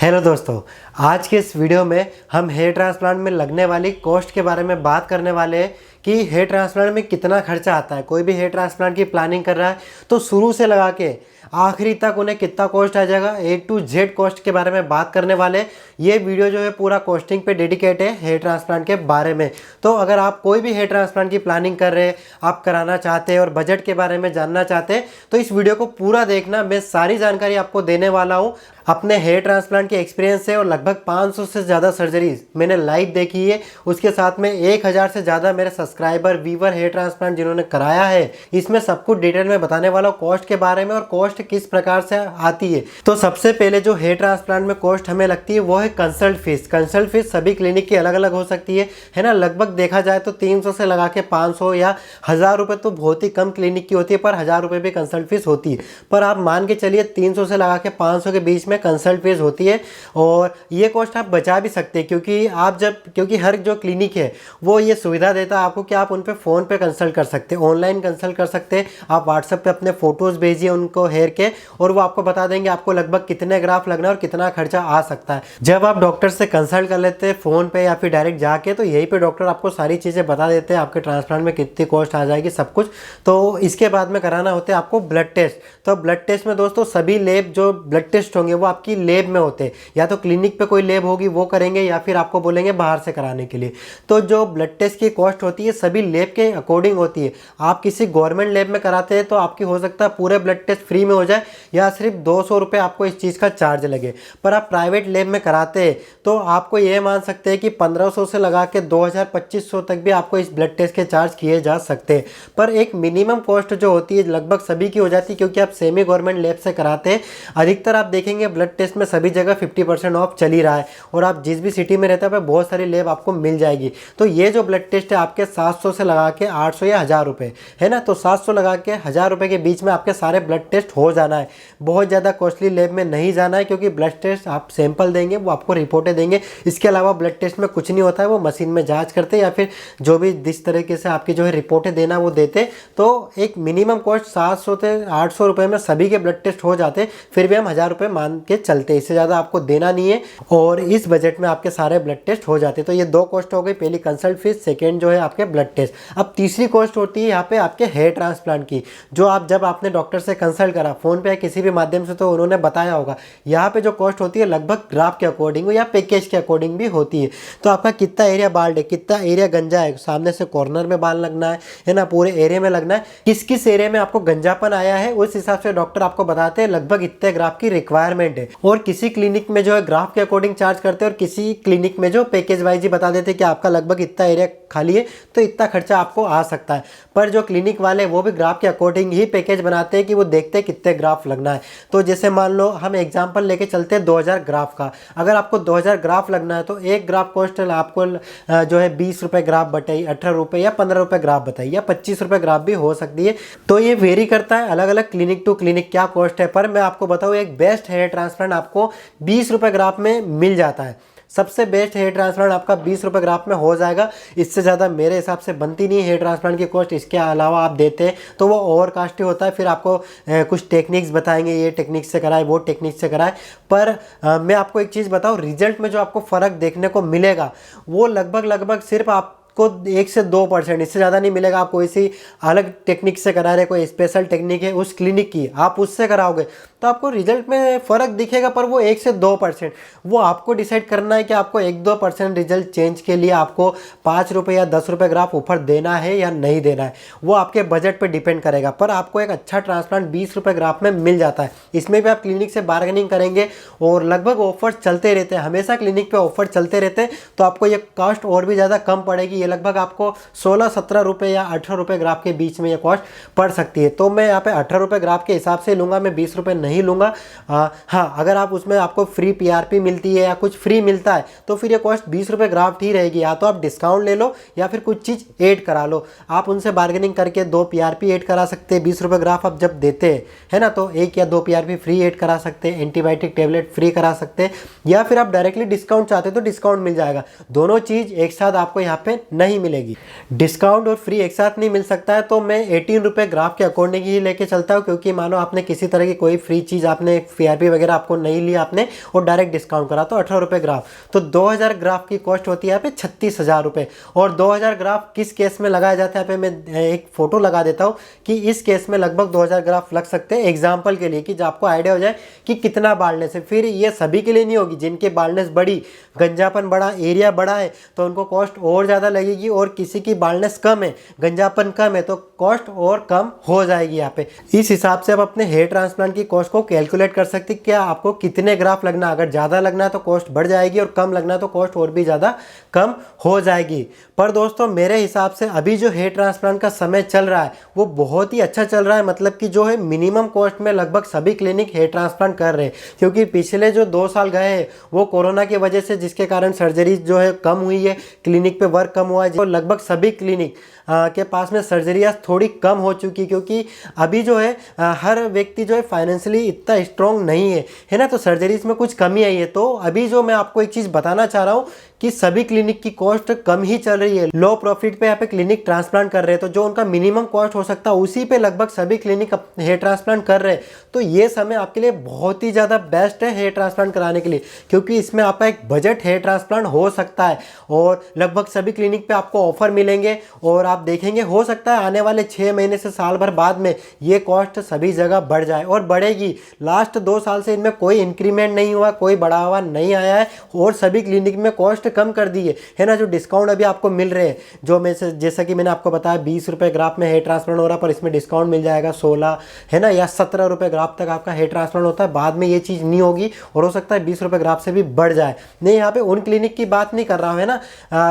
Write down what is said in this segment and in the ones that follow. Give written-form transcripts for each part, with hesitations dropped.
Hello दोस्तों, आज के इस वीडियो में हम हेयर ट्रांसप्लांट में लगने वाली कॉस्ट के बारे में बात करने वाले हैं कि हेयर ट्रांसप्लांट में कितना खर्चा आता है। कोई भी हेयर ट्रांसप्लांट की प्लानिंग कर रहा है तो शुरू से लगा के आखिरी तक उन्हें कितना कॉस्ट आ जाएगा, ए टू जेड कॉस्ट के बारे में बात करने वाले हैं। ये वीडियो जो है पूरा कॉस्टिंग पे डेडिकेट है हेयर ट्रांसप्लांट के बारे में। तो अगर आप कोई भी हेयर ट्रांसप्लांट की प्लानिंग कर रहे हैं, आप कराना चाहते हैं और बजट के बारे में जानना चाहते हैं तो इस वीडियो को पूरा देखना। मैं सारी जानकारी आपको देने वाला हूँ अपने हेयर ट्रांसप्लांट के एक्सपीरियंस से, और लगभग 500 से ज़्यादा सर्जरीज मैंने लाइव देखी है। उसके साथ में 1000 से ज़्यादा मेरे सब्सक्राइबर व्यूवर हेयर ट्रांसप्लांट जिन्होंने कराया है। इसमें सब कुछ डिटेल में बताने वाला हूँ कॉस्ट के बारे में और कॉस्ट किस प्रकार से आती है। तो सबसे पहले जो हेयर ट्रांसप्लांट में कॉस्ट हमें लगती है वो है कंसल्ट फीस। कंसल्ट फीस सभी क्लिनिक की अलग अलग हो सकती है ना। लगभग देखा जाए तो 300 से लगा के 500 या 1000 रुपये तो बहुत ही कम क्लिनिक की होती है, पर 1000 रुपये भी कंसल्ट फीस होती है। पर आप मान के चलिए 300 से लगा के 500 के बीच में कंसल्ट फीस होती है। और ये कॉस्ट आप बचा भी सकते हैं क्योंकि हर जो क्लिनिक है वो ये सुविधा देता है आपको कि आप उन पे फ़ोन पे कंसल्ट कर सकते हैं, ऑनलाइन कंसल्ट कर सकते हैं। आप व्हाट्सएप पे अपने फ़ोटोज़ भेजिए उनको हेयर के, और वो आपको बता देंगे आपको लगभग कितने ग्राफ लगना है और कितना खर्चा आ सकता है। जब आप डॉक्टर से कंसल्ट कर लेते हैं फ़ोन पे या फिर डायरेक्ट जाके, तो यहीं पे डॉक्टर आपको सारी चीज़ें बता देते हैं आपके ट्रांसप्लांट में कितनी कॉस्ट आ जाएगी, सब कुछ। तो इसके बाद में कराना होता है आपको ब्लड टेस्ट। तो ब्लड टेस्ट में दोस्तों सभी लैब जो ब्लड टेस्ट होंगे वो आपकी लैब में होते हैं, या तो क्लिनिक पे कोई लैब होगी वो करेंगे या फिर आपको बोलेंगे बाहर से कराने के लिए। तो जो ब्लड टेस्ट की कॉस्ट होती है सभी लैब के अकॉर्डिंग होती है। आप किसी गवर्नमेंट लैब में कराते हैं तो आपकी हो सकता है पूरे ब्लड टेस्ट फ्री में हो जाए या सिर्फ 200 रुपये आपको इस चीज़ का चार्ज लगे। पर आप प्राइवेट लैब में कराते हैं तो आपको ये मान सकते हैं कि 1500 से लगा के 2000-2500 तक भी आपको इस ब्लड टेस्ट के चार्ज किए जा सकते हैं। पर एक मिनिमम कॉस्ट जो होती है लगभग सभी की हो जाती है क्योंकि आप सेमी गवर्नमेंट लैब से कराते हैं। अधिकतर आप देखेंगे ब्लड टेस्ट में सभी जगह 50% ऑफ चल ही रहा है, और आप जिस भी सिटी में रहते हैं बहुत सारी लैब आपको मिल जाएगी। तो ये जो ब्लड टेस्ट है आपके 700 से लगा के 800 या 1000 रुपये है ना। तो 700 लगा के 1000 रुपये के बीच में आपके सारे ब्लड टेस्ट हो जाना है। बहुत ज़्यादा कॉस्टली लैब में नहीं जाना है क्योंकि ब्लड टेस्ट आप सैंपल देंगे वो आपको रिपोर्टें देंगे। इसके अलावा ब्लड टेस्ट में कुछ नहीं होता है, वो मशीन में जाँच करते या फिर जो भी जिस तरीके से आपकी जो है रिपोर्टें देना वो देते। तो एक मिनिमम कॉस्ट 700 से 800 रुपये में सभी के ब्लड टेस्ट हो जाते। फिर भी हम 1000 रुपये मान के चलते, इससे ज़्यादा आपको देना नहीं है और इस बजट में आपके सारे ब्लड टेस्ट हो जाते। तो ये दो कॉस्ट हो गई, पहली कंसल्ट फीस, सेकेंड जो है आपके ब्लड टेस्ट। अब तीसरी कॉस्ट होती है यहाँ पे आपके हेयर ट्रांसप्लांट की, जो आप जब आपने डॉक्टर से कंसल्ट करा फ़ोन पे या किसी भी माध्यम से तो उन्होंने बताया होगा। यहाँ पे जो कॉस्ट होती है लगभग ग्राफ के अकॉर्डिंग या पैकेज के अकॉर्डिंग भी होती है। तो आपका कितना एरिया बाल्ड है, कितना एरिया गंजा है, सामने से कॉर्नर में बाल लगना है ना, पूरे एरिया में लगना है, किस किस एरिया में आपको गंजापन आया है, उस हिसाब से डॉक्टर आपको बताते हैं लगभग इतने ग्राफ की रिक्वायरमेंट है। और किसी क्लिनिक में जो है ग्राफ के अकॉर्डिंग चार्ज करते हैं और किसी क्लिनिक में जो पैकेज वाइज ही बता देते हैं कि आपका लगभग इतना एरिया खाली है तो इतना खर्चा आपको आ सकता है। पर जो क्लिनिक वाले वो भी ग्राफ के अकॉर्डिंग ही पैकेज बनाते हैं कि वो देखते हैं कितने ग्राफ लगना है। तो जैसे मान लो हम एग्जांपल लेके चलते हैं 2000 ग्राफ का। अगर आपको 2000 ग्राफ लगना है तो एक ग्राफ कॉस्ट आपको जो है 20 रुपये ग्राफ बताइए, 18 रुपये या 15 रुपये ग्राफ बताइए, या 25 रुपये ग्राफ भी हो सकती है। तो ये वेरी करता है अलग अलग क्लिनिक टू क्लिनिक क्या कॉस्ट है। पर मैं आपको बताऊँ एक बेस्ट हेयर ट्रांसप्लांट आपको 20 रुपये ग्राफ में मिल जाता है। सबसे बेस्ट हेयर ट्रांसप्लांट आपका 20 रुपये ग्राफ में हो जाएगा। इससे ज़्यादा मेरे हिसाब से बनती नहीं है हेयर ट्रांसप्लांट की कॉस्ट। इसके अलावा आप देते हैं तो वो ओवर कास्टली होता है। फिर आपको कुछ टेक्निक्स बताएंगे, ये टेक्निक से कराए, वो टेक्निक से कराए। पर मैं आपको एक चीज़ बताऊँ, रिजल्ट में जो आपको फ़र्क देखने को मिलेगा वो लगभग सिर्फ आप को 1 से 2%, इससे ज़्यादा नहीं मिलेगा। आप कोई सी अलग टेक्निक से करा रहे, कोई स्पेशल टेक्निक है उस क्लिनिक की, आप उससे कराओगे तो आपको रिजल्ट में फ़र्क दिखेगा, पर वो 1 से 2%। वो आपको डिसाइड करना है कि आपको 1-2% रिजल्ट चेंज के लिए आपको 5 रुपये या 10 रुपये ग्राफ ऊपर देना है या नहीं देना है, वो आपके बजट पे डिपेंड करेगा। पर आपको एक अच्छा ट्रांसप्लांट 20 रुपये ग्राफ में मिल जाता है। इसमें भी आप क्लिनिक से बार्गेनिंग करेंगे और लगभग ऑफर चलते रहते हैं, हमेशा क्लिनिक पे ऑफर चलते रहते हैं। तो आपको ये कॉस्ट और भी ज़्यादा कम पड़ेगी। ये लगभग आपको 16-17 रुपये या 18 रुपये ग्राफ के बीच में ये कॉस्ट पड़ सकती है। तो मैं यहाँ पे 18 रुपये ग्राफ के हिसाब से लूँगा, मैं 20 रुपये नहीं लूँगा। हाँ, अगर आप उसमें आपको फ्री PRP मिलती है या कुछ फ्री मिलता है तो फिर ये कॉस्ट 20 रुपये ग्राफ ही रहेगी। या तो आप डिस्काउंट ले लो या फिर कुछ चीज़ ऐड करा लो। आप उनसे बार्गेनिंग करके 2 PRP ऐड करा सकते हैं। 20 रुपये ग्राफ आप जब देते हैं है ना, तो 1 या 2 PRP फ्री ऐड करा सकते हैं, एंटीबायोटिक टेबलेट फ्री करा सकते हैं, या फिर आप डायरेक्टली डिस्काउंट चाहते हो तो डिस्काउंट मिल जाएगा। दोनों चीज़ एक साथ आपको यहाँ पे नहीं मिलेगी। डिस्काउंट और फ्री एक साथ नहीं मिल सकता है। तो मैं 18 रुपये ग्राफ के अकॉर्डिंग ही लेके चलता हूँ, क्योंकि मानो आपने किसी तरह की कोई फ्री चीज़ आपने PRP वगैरह आपको नहीं लिया आपने और डायरेक्ट डिस्काउंट करा तो 18 रुपये ग्राफ, तो 2000 ग्राफ की कॉस्ट होती है यहाँ पे 36,000 रुपये। और 2000 ग्राफ किस केस में लगाया जाता है, यहाँ पे मैं एक फ़ोटो लगा देता हूँ कि इस केस में लगभग 2000 ग्राफ लग सकते हैं एग्जाम्पल के लिए, कि जो आपको आइडिया हो जाए कि कितना बाल्डनेस है। फिर ये सभी के लिए नहीं होगी, जिनके बाल्डनेस बड़ी, गंजापन बड़ा, एरिया बड़ा है तो उनको कॉस्ट और ज़्यादा लगेगी, और किसी की बाल्डनेस कम है, गंजापन कम है तो कॉस्ट और कम हो जाएगी यहाँ पे। इस हिसाब से आप अपने हेयर ट्रांसप्लांट की कॉस्ट को कैलकुलेट कर सकते हैं, क्या आपको कितने ग्राफ लगना, अगर ज़्यादा लगना है तो कॉस्ट बढ़ जाएगी और कम लगना है तो कॉस्ट और भी ज़्यादा कम हो जाएगी। पर दोस्तों मेरे हिसाब से अभी जो हेयर ट्रांसप्लांट का समय चल रहा है वो बहुत ही अच्छा चल रहा है, मतलब कि जो है मिनिमम कॉस्ट में लगभग सभी क्लिनिक हेयर ट्रांसप्लांट कर रहे हैं, क्योंकि पिछले जो 2 साल गए हैं वो कोरोना की वजह से, जिसके कारण सर्जरी जो है कम हुई है, क्लिनिक पे वर्क कम हुआ है, जो लगभग सभी क्लिनिक के पास में सर्जरियाँ थोड़ी कम हो चुकी, क्योंकि अभी जो है हर व्यक्ति जो है फाइनेंशियली इतना स्ट्रॉन्ग नहीं है ना, तो सर्जरीज में कुछ कमी आई है। तो अभी जो मैं आपको एक चीज़ बताना चाह रहा हूँ कि सभी क्लिनिक की कॉस्ट कम ही चल रही है, लो प्रॉफिट पे यहाँ पे क्लिनिक ट्रांसप्लांट कर रहे हैं, तो जो उनका मिनिमम कॉस्ट हो सकता है उसी पे लगभग सभी क्लिनिक हेयर ट्रांसप्लांट कर रहे हैं। तो ये समय आपके लिए बहुत ही ज़्यादा बेस्ट है हेयर ट्रांसप्लांट कराने के लिए, क्योंकि इसमें आपका एक बजट हेयर ट्रांसप्लांट हो सकता है और लगभग सभी क्लिनिक पे आपको ऑफर मिलेंगे। और आप देखेंगे हो सकता है आने वाले 6 महीने से साल भर बाद में ये कॉस्ट सभी जगह बढ़ जाए और बढ़ेगी। लास्ट 2 साल से इनमें कोई इंक्रीमेंट नहीं हुआ, कोई बढ़ावा नहीं आया है और सभी क्लिनिक में कॉस्ट कम कर दी है ना। जो डिस्काउंट अभी आपको मिल रहे हैं, जो मैं जैसा कि मैंने आपको बताया 20 रुपये ग्राफ में हेयर ट्रांसप्लांट हो रहा है, पर इसमें डिस्काउंट मिल जाएगा 16 है ना, या 17 रुपये ग्राफ तक आपका हेयर ट्रांसप्लांट होता है। बाद में ये चीज़ नहीं होगी और हो सकता है 20 रुपये ग्राफ से भी बढ़ जाए। नहीं, यहाँ पे उन क्लिनिक की बात नहीं कर रहा हूँ है ना,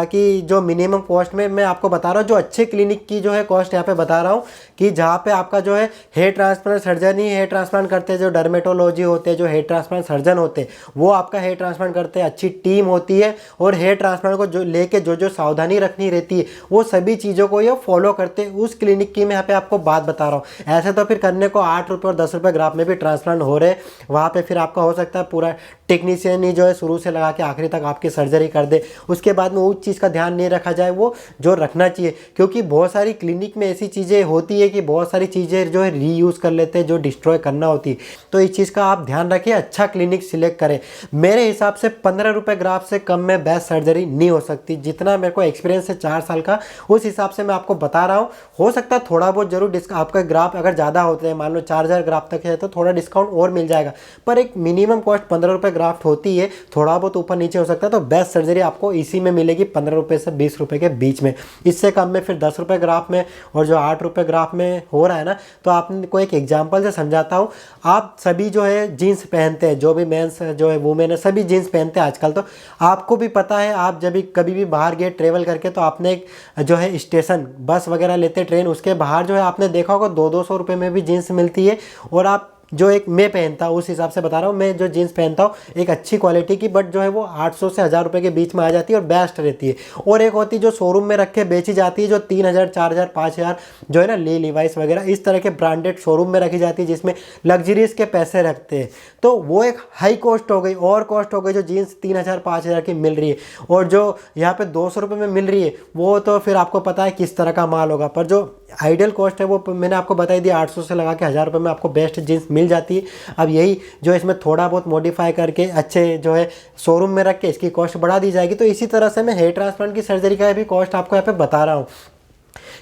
कि जो मिनिमम कॉस्ट में मैं आपको बता रहा हूँ, जो अच्छे क्लिनिक की जो है कॉस्ट यहाँ पे बता रहा हूँ, कि जहाँ पे आपका जो है हेयर ट्रांसप्लांट सर्जन ही हेयर ट्रांसप्लांट करते हैं, जो डर्मेटोलॉजी होते हैं, जो हेयर ट्रांसप्लांट सर्जन होते हैं वो आपका हेयर ट्रांसप्लांट करते हैं, अच्छी टीम होती है और हेयर ट्रांसप्लांट को जो लेके जो सावधानी रखनी रहती है वो सभी चीज़ों को ये फॉलो करते हैं। उस क्लिनिक की मैं यहाँ पे आपको बात बता रहा हूँ। ऐसे तो फिर करने को 8 रुपये और 10 रुपये ग्राफ में भी ट्रांसप्लांट हो रहे, वहाँ पे फिर आपका हो सकता है पूरा टेक्नीशियन ही जो है शुरू से लगा के आखिरी तक आपकी सर्जरी कर दे, उसके बाद में उस चीज़ का ध्यान नहीं रखा जाए वो जो रखना चाहिए। क्योंकि बहुत सारी क्लिनिक में ऐसी चीज़ें होती है कि बहुत सारी चीज़ें जो है रीयूज़ कर लेते हैं, जो डिस्ट्रॉय करना होती है। तो इस चीज़ का आप ध्यान रखिए, अच्छा क्लिनिक सिलेक्ट करें। मेरे हिसाब से 15 रुपये ग्राफ से कम में बेस्ट सर्जरी नहीं हो सकती, जितना मेरे को एक्सपीरियंस है 4 साल का, उस हिसाब से मैं आपको बता रहा हूँ। हो सकता है थोड़ा बहुत जरूर आपका ग्राफ अगर ज़्यादा होते हैं, मान लो 4000 ग्राफ तक है तो थोड़ा डिस्काउंट और मिल जाएगा, पर एक मिनिमम कॉस्ट 15 रुपये ग्राफ्ट होती है, थोड़ा बहुत ऊपर नीचे हो सकता है। तो बेस्ट सर्जरी आपको इसी में मिलेगी 15 रुपये से 20 रुपये के बीच में। इससे कम में फिर 10 रुपये ग्राफ में और जो 8 रुपये ग्राफ में हो रहा है ना, तो आपको एक एग्जाम्पल से समझाता हूँ। आप सभी जो है जीन्स पहनते हैं, जो भी मेंस जो है वुमेन है सभी जीन्स पहनते हैं आजकल। तो आपको भी पता है, आप जब भी कभी भी बाहर गए ट्रेवल करके तो आपने एक जो है स्टेशन बस वगैरह लेते ट्रेन, उसके बाहर जो है आपने देखा होगा 200-200 रुपये में भी जीन्स मिलती है। और आप जो एक मैं पहनता हूँ उस हिसाब से बता रहा हूँ, मैं जो जीन्स पहनता हूँ एक अच्छी क्वालिटी की, बट जो है वो 800 से 1000 रुपये के बीच में आ जाती है और बेस्ट रहती है। और एक होती है जो शोरूम में रख के बेची जाती है, जो 3000 4000 5000 जो है ना लीवाइस वगैरह इस तरह के ब्रांडेड शोरूम में रखी जाती है, जिसमें लग्जरीज के पैसे रखते हैं। तो वो एक हाई कॉस्ट हो गई और कॉस्ट हो गई, जो जीन्स 3000 5000 की मिल रही है और जो यहाँ पे 200 रुपये में मिल रही है, वो तो फिर आपको पता है किस तरह का माल होगा। पर जो आइडियल कॉस्ट है वो मैंने आपको बताई दी, 800 से लगा के 1000 रुपये में आपको बेस्ट जीन्स मिल जाती है। अब यही जो इसमें थोड़ा बहुत मॉडिफाई करके अच्छे जो है शोरूम में रख के इसकी कॉस्ट बढ़ा दी जाएगी। तो इसी तरह से मैं हेयर ट्रांसप्लांट की सर्जरी का भी कॉस्ट आपको यहाँ पे बता रहा हूँ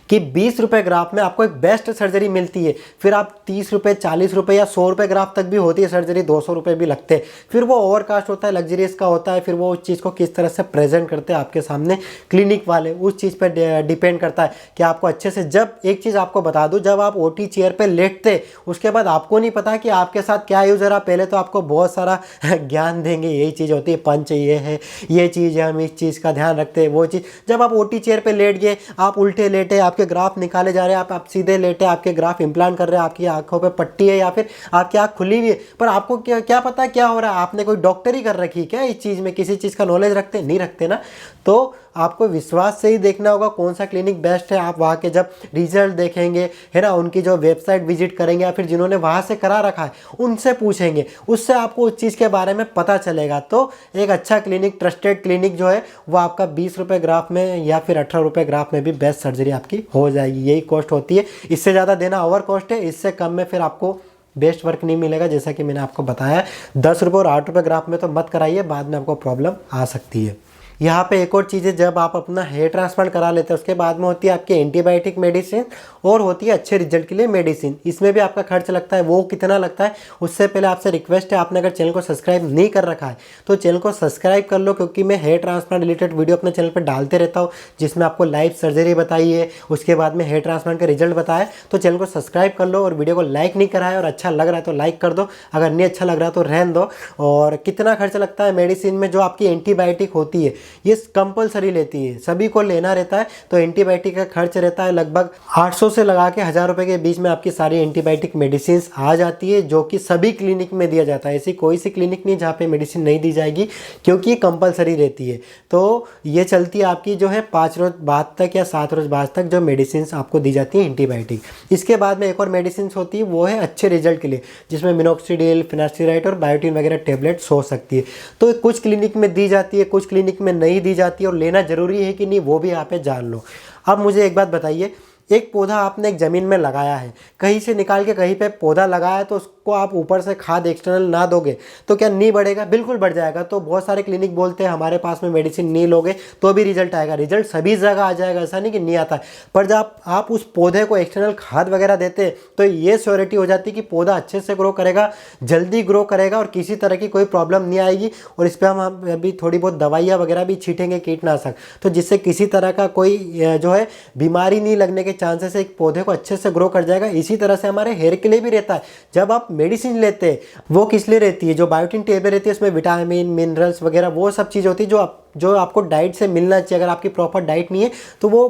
कि 20 रुपये ग्राफ में आपको एक बेस्ट सर्जरी मिलती है। फिर आप 30 रुपये 40 रुपये या 100 रुपये ग्राफ तक भी होती है सर्जरी, 200 रुपये भी लगते हैं। फिर वो ओवरकास्ट होता है, लग्जरियस का होता है, फिर वो उस चीज़ को किस तरह से प्रेजेंट करते हैं आपके सामने क्लिनिक वाले, उस चीज़ पर डिपेंड करता है कि आपको अच्छे से। जब एक चीज़ आपको बता दूँ, जब आप OT चेयर पर लेटते उसके बाद आपको नहीं पता कि आपके साथ क्या यूज़ है। पहले तो आपको बहुत सारा ज्ञान देंगे, यही चीज़ होती है, पंच ये है, ये चीज़ है, हम इस चीज़ का ध्यान रखते हैं, वो चीज़। जब आप OT चेयर पर लेट गए, आप उल्टे लेटे, आपके ग्राफ निकाले जा रहे हैं, आप सीधे लेटे, आपके ग्राफ इम्प्लांट कर रहे हैं, आपकी आंखों पे पट्टी है या फिर आपकी आंख खुली हुई है, पर आपको क्या पता क्या हो रहा है। आपने कोई डॉक्टरी कर रखी है क्या इस चीज़ में, किसी चीज़ का नॉलेज रखते नहीं रखते ना। तो आपको विश्वास से ही देखना होगा कौन सा क्लिनिक बेस्ट है। आप वहाँ के जब रिजल्ट देखेंगे है ना, उनकी जो वेबसाइट विजिट करेंगे या फिर जिन्होंने वहाँ से करा रखा है उनसे पूछेंगे, उससे आपको उस चीज़ के बारे में पता चलेगा। तो एक अच्छा क्लिनिक, ट्रस्टेड क्लिनिक जो है वो आपका 20 रुपये ग्राफ में या फिर 18 रुपये ग्राफ में भी बेस्ट सर्जरी आपकी हो जाएगी। यही कॉस्ट होती है, इससे ज़्यादा देना ओवर कॉस्ट है, इससे कम में फिर आपको बेस्ट वर्क नहीं मिलेगा। जैसा कि मैंने आपको बताया 10 रुपये और 8 रुपये ग्राफ में तो मत कराइए, बाद में आपको प्रॉब्लम आ सकती है। यहाँ पे एक और चीज़ है, जब आप अपना हेयर ट्रांसप्लांट करा लेते हैं उसके बाद में होती है आपकी एंटीबायोटिक मेडिसिन और होती है अच्छे रिजल्ट के लिए मेडिसिन। इसमें भी आपका खर्च लगता है। वो कितना लगता है उससे पहले आपसे रिक्वेस्ट है, आपने अगर चैनल को सब्सक्राइब नहीं कर रखा है तो चैनल को सब्सक्राइब कर लो, क्योंकि मैं हेयर ट्रांसप्लांट रिलेटेड वीडियो अपने चैनल पर डालते रहता हूँ, जिसमें आपको लाइव सर्जरी बताई है, उसके बाद में हेयर ट्रांसप्लांट का रिजल्ट बताया। तो चैनल को सब्सक्राइब कर लो और वीडियो को लाइक नहीं करा है और अच्छा लग रहा है तो लाइक कर दो, अगर नहीं अच्छा लग रहा है तो रहने दो। और कितना खर्च लगता है मेडिसिन में, जो आपकी एंटीबायोटिक होती है ये कंपलसरी लेती है, सभी को लेना रहता है। तो एंटीबायोटिक का खर्च रहता है लगभग 800 से लगा के 1000 रुपये के बीच में आपकी सारी एंटीबायोटिक मेडिसिन आ जाती है, जो कि सभी क्लिनिक में दिया जाता है। ऐसी कोई सी क्लिनिक नहीं जहाँ पे मेडिसिन नहीं दी जाएगी, क्योंकि ये कंपलसरी रहती है। तो ये चलती है आपकी जो है 5 रोज बाद तक या 7 रोज बाद तक जो मेडिसिन आपको दी जाती है एंटीबायोटिक। इसके बाद में एक और मेडिसिन होती है, वो है अच्छे रिजल्ट के लिए, जिसमें मिनॉक्सिडिल, फिनास्टिराइड और बायोटिन वगैरह टेबलेट्स हो सकती है। तो कुछ क्लिनिक में दी जाती है, कुछ क्लिनिक में नहीं दी जाती है, और लेना ज़रूरी है कि नहीं वो भी यहाँ पे जान लो। अब मुझे एक बात बताइए, एक पौधा आपने एक ज़मीन में लगाया है, कहीं से निकाल के कहीं पे पौधा लगाया है, तो उसको आप ऊपर से खाद एक्सटर्नल ना दोगे तो क्या नहीं बढ़ेगा? बिल्कुल बढ़ जाएगा। तो बहुत सारे क्लिनिक बोलते हैं हमारे पास में मेडिसिन नहीं लोगे तो भी रिजल्ट आएगा। रिजल्ट सभी जगह आ जाएगा, ऐसा नहीं कि नहीं आता है। पर जब आप उस पौधे को एक्सटर्नल खाद वगैरह देते हैं तो ये श्योरिटी हो जाती है कि पौधा अच्छे से ग्रो करेगा, जल्दी ग्रो करेगा और किसी तरह की कोई प्रॉब्लम नहीं आएगी। और इस पर हम अभी थोड़ी बहुत दवाइयाँ वगैरह भी छीटेंगे, कीटनाशक, तो जिससे किसी तरह का कोई जो है बीमारी नहीं लगने के चांसेस है, एक पौधे को अच्छे से ग्रो कर जाएगा। इसी तरह से हमारे हेयर के लिए भी रहता है। जब आप मेडिसिन लेते हैं वो किस लिए रहती है? जो बायोटिन टेबलेट रहती है उसमें विटामिन, मिनरल्स वगैरह वो सब चीज़ होती है जो आपको डाइट से मिलना चाहिए। अगर आपकी प्रॉपर डाइट नहीं है तो वो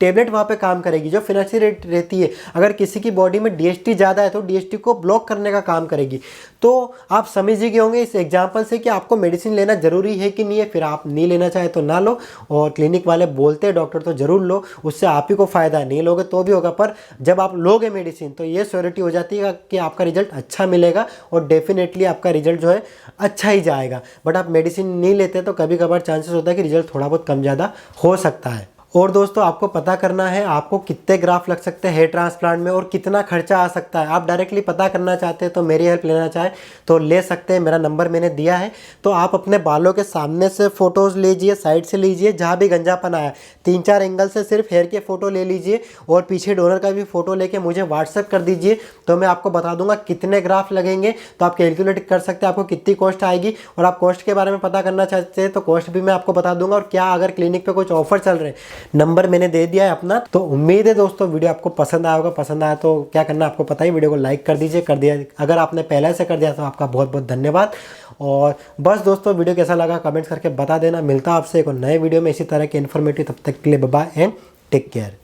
टेबलेट वहाँ पे काम करेगी। जो फिनास्टिराइड रहती है, अगर किसी की बॉडी में डीएचटी ज़्यादा है तो डीएचटी को ब्लॉक करने का काम करेगी। तो आप समझ ही गए होंगे इस एग्जांपल से कि आपको मेडिसिन लेना ज़रूरी है कि नहीं है। फिर आप नहीं लेना चाहे तो ना लो, और क्लिनिक वाले बोलते हैं डॉक्टर तो ज़रूर लो, उससे आप ही को फ़ायदा, नहीं लोगे तो भी होगा। पर जब आप लोगे मेडिसिन तो ये श्योरिटी हो जाती है कि आपका रिजल्ट अच्छा मिलेगा, और डेफिनेटली आपका रिजल्ट जो है अच्छा ही जाएगा। बट आप मेडिसिन नहीं लेते तो कभी कभार चांसेस होता है कि रिजल्ट थोड़ा बहुत कम ज़्यादा हो सकता है। और दोस्तों आपको पता करना है आपको कितने ग्राफ लग सकते हैं हेयर ट्रांसप्लांट में और कितना खर्चा आ सकता है। आप डायरेक्टली पता करना चाहते हैं तो मेरी हेल्प लेना चाहे तो ले सकते हैं, मेरा नंबर मैंने दिया है। तो आप अपने बालों के सामने से फ़ोटोज़ लीजिए, साइड से लीजिए, जहाँ भी गंजापन आया 3-4 एंगल से सिर्फ हेयर के फ़ोटो ले लीजिए, और पीछे डोनर का भी फ़ोटो लेके मुझे व्हाट्सएप कर दीजिए। तो मैं आपको बता दूंगा कितने ग्राफ लगेंगे, तो आप कैलकुलेट कर सकते हैं आपको कितनी कॉस्ट आएगी। और आप कॉस्ट के बारे में पता करना चाहते हैं तो कॉस्ट भी मैं आपको बता दूंगा, और क्या अगर क्लिनिक पर कुछ ऑफर चल रहे हैं, नंबर मैंने दे दिया है अपना। तो उम्मीद है दोस्तों वीडियो आपको पसंद आया होगा। पसंद आया तो क्या करना आपको पता ही, वीडियो को लाइक कर दीजिए। कर दिया अगर आपने पहले से कर दिया तो आपका बहुत बहुत धन्यवाद। और बस दोस्तों वीडियो कैसा लगा कमेंट्स करके बता देना। मिलता है आपसे एक और नए वीडियो में इसी तरह के इन्फॉर्मेटिव। तब तक के लिए bye bye and take care.